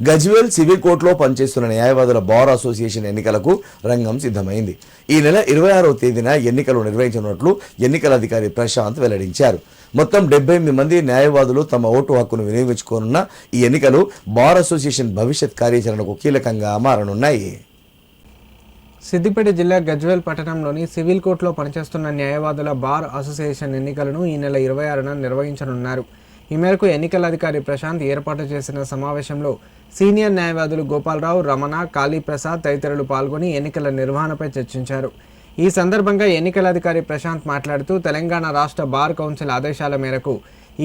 Gajwel civil కోర్టులో పనిచేస్తున్న న్యాయవాదుల బార్ అసోసియేషన్ ఎన్నికలకు రంగం సిద్ధమైంది. ఈ నెల 26వ తేదీన ఎన్నికలు నిర్వహించనున్నట్లు ఎన్నికల అధికారి ప్రశాంత్ వెల్లడించారు. మొత్తం 78 మంది న్యాయవాదులు తమ ఓటు హక్కును వినియోగించుకోనున్న ఈ ఎన్నికలు బార్ అసోసియేషన్ భవిష్యత్ కార్యాచరణకు కీలకంగా మారనున్నాయి. సిద్దిపేట జిల్లా గజ్వేల్ పట్టణంలోని సివిల్ కోర్టులో పనిచేస్తున్న న్యాయవాదుల బార్ అసోసియేషన్ ఎన్నికలను ఈ నెల 26న నిర్వహించనున్నారు. ఈ మేరకు ఎన్నికల అధికారి ప్రశాంత్ ఏర్పాటు చేసిన సమావేశంలో సీనియర్ న్యాయవాదులు గోపాలరావు, రమణ, కాళీప్రసాద్ తదితరులు పాల్గొని ఎన్నికల నిర్వహణపై చర్చించారు. ఈ సందర్భంగా ఎన్నికల అధికారి ప్రశాంత్ మాట్లాడుతూ తెలంగాణ రాష్ట్ర బార్ కౌన్సిల్ ఆదేశాల మేరకు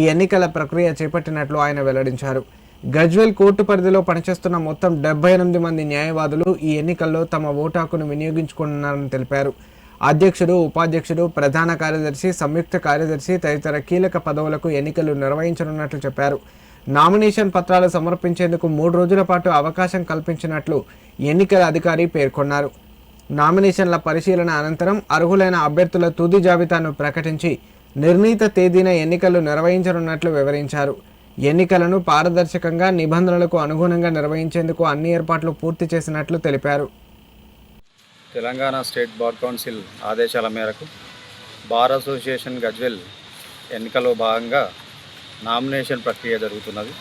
ఈ ఎన్నికల ప్రక్రియ చేపట్టినట్లు ఆయన వెల్లడించారు. గజ్వేల్ కోర్టు పరిధిలో పనిచేస్తున్న మొత్తం 78 మంది న్యాయవాదులు ఈ ఎన్నికల్లో తమ ఓటు హక్కును వినియోగించుకున్నారని తెలిపారు. అధ్యక్షుడు, ఉపాధ్యక్షుడు, ప్రధాన కార్యదర్శి, సంయుక్త కార్యదర్శి తదితర కీలక పదవులకు ఎన్నికలు నిర్వహించనున్నట్లు చెప్పారు. నామినేషన్ పత్రాలు సమర్పించేందుకు 3 రోజుల పాటు అవకాశం కల్పించినట్లు ఎన్నికల అధికారి పేర్కొన్నారు. నామినేషన్ల పరిశీలన అనంతరం అర్హులైన అభ్యర్థుల తుది జాబితాను ప్రకటించి నిర్ణీత తేదీన ఎన్నికలు నిర్వహించనున్నట్లు వివరించారు. ఎన్నికలను పారదర్శకంగా, నిబంధనలకు అనుగుణంగా నిర్వహించేందుకు అన్ని ఏర్పాట్లు పూర్తి చేసినట్లు తెలిపారు. తెలంగాణ స్టేట్ బార్ కౌన్సిల్ ఆదేశాల మేరకు బార్ అసోసియేషన్ గజ్వేల్ ఎన్నికలో భాగంగా నామినేషన్ ప్రక్రియ జరుగుతున్నది.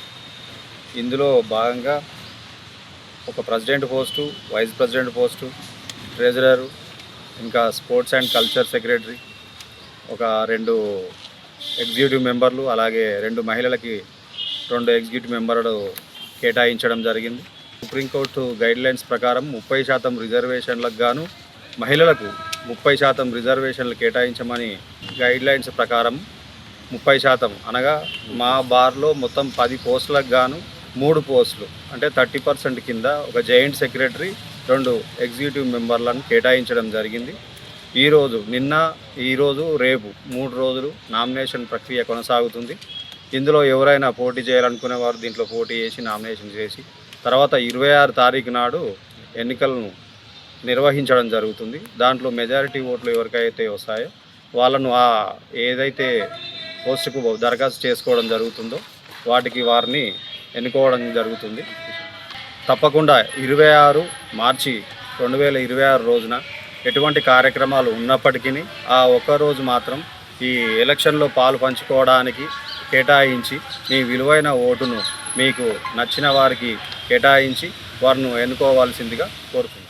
ఇందులో భాగంగా ఒక president post, vice president post, treasurer, ఇంకా స్పోర్ట్స్ అండ్ కల్చర్ సెక్రటరీ, ఒక 2 ఎగ్జిక్యూటివ్ మెంబర్లు, అలాగే 2 మహిళలకి 2 ఎగ్జిక్యూటివ్ మెంబర్లు కేటాయించడం జరిగింది. సుప్రీంకోర్టు గైడ్లైన్స్ ప్రకారం 30% రిజర్వేషన్లకు గాను మహిళలకు 30% రిజర్వేషన్లు కేటాయించమని గైడ్లైన్స్ ప్రకారం 30%, అనగా మా బార్లో మొత్తం 10 పోస్టులకు గాను 3 పోస్టులు అంటే 30% కింద ఒక జాయింట్ సెక్రటరీ, 2 ఎగ్జిక్యూటివ్ మెంబర్లను కేటాయించడం జరిగింది. ఈరోజు రేపు 3 రోజులు నామినేషన్ ప్రక్రియ కొనసాగుతుంది. ఇందులో ఎవరైనా పోటీ చేయాలనుకునే వారు దీంట్లో పోటీ చేసి నామినేషన్ చేసి తర్వాత 26 తారీఖు నాడు ఎన్నికలను నిర్వహించడం జరుగుతుంది. దాంట్లో మెజారిటీ ఓట్లు ఎవరికైతే వస్తాయో వాళ్ళను ఏదైతే పోస్టుకు దరఖాస్తు చేసుకోవడం జరుగుతుందో వారిని ఎన్నుకోవడం జరుగుతుంది. తప్పకుండా 26 మార్చి 2026 రోజున ఎటువంటి కార్యక్రమాలు ఉన్నప్పటికీ ఆ ఒక్కరోజు మాత్రం ఈ ఎలక్షన్లో పాలు పంచుకోవడానికి కేటాయించి మీ విలువైన ఓటును మీకు నచ్చిన వారికి కేటాయించి వారిని ఎన్నుకోవాల్సిందిగా కోరుతున్నాను.